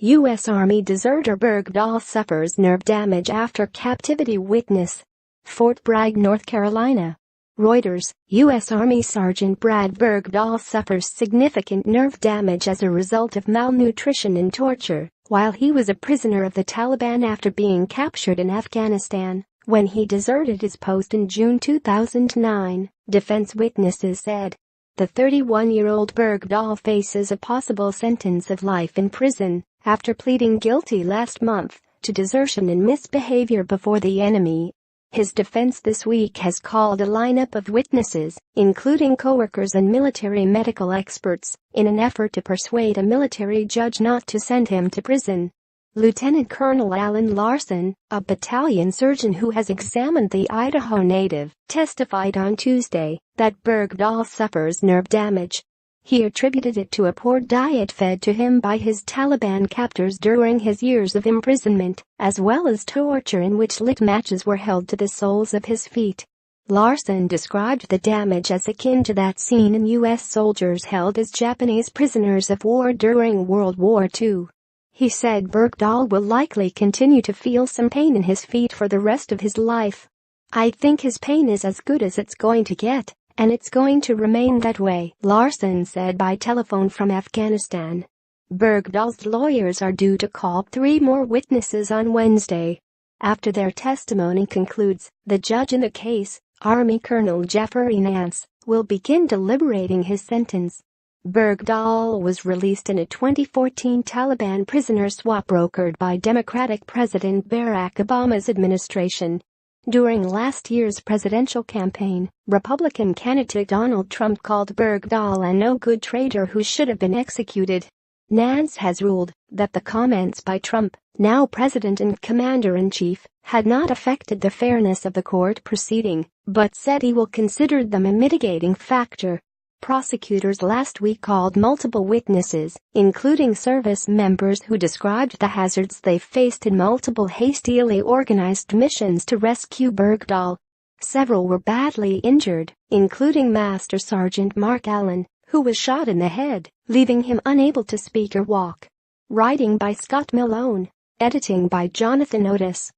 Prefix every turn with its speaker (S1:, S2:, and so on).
S1: U.S. Army deserter Bergdahl suffers nerve damage after captivity witness. Fort Bragg, North Carolina. Reuters, U.S. Army Sergeant Brad Bergdahl suffers significant nerve damage as a result of malnutrition and torture while he was a prisoner of the Taliban after being captured in Afghanistan when he deserted his post in June 2009, defense witnesses said. The 31-year-old Bergdahl faces a possible sentence of life in prison after pleading guilty last month to desertion and misbehavior before the enemy. His defense this week has called a lineup of witnesses, including coworkers and military medical experts, in an effort to persuade a military judge not to send him to prison. Lieutenant Colonel Allen Larsen, a battalion surgeon who has examined the Idaho native, testified on Tuesday that Bergdahl suffers nerve damage. He attributed it to a poor diet fed to him by his Taliban captors during his years of imprisonment, as well as torture in which lit matches were held to the soles of his feet. Larsen described the damage as akin to that seen in U.S. soldiers held as Japanese prisoners of war during World War II. He said Bergdahl will likely continue to feel some pain in his feet for the rest of his life. "I think his pain is as good as it's going to get, and it's going to remain that way," Larsen said by telephone from Afghanistan. Bergdahl's lawyers are due to call 3 more witnesses on Wednesday. After their testimony concludes, the judge in the case, Army Colonel Jeffrey Nance, will begin deliberating his sentence. Bergdahl was released in a 2014 Taliban prisoner swap brokered by Democratic President Barack Obama's administration. During last year's presidential campaign, Republican candidate Donald Trump called Bergdahl a no-good traitor who should have been executed. Nance has ruled that the comments by Trump, now president and commander-in-chief, had not affected the fairness of the court proceeding, but said he will consider them a mitigating factor. Prosecutors last week called multiple witnesses, including service members who described the hazards they faced in multiple hastily organized missions to rescue Bergdahl. Several were badly injured, including Master Sergeant Mark Allen, who was shot in the head, leaving him unable to speak or walk. Writing by Scott Malone. Editing by Jonathan Otis.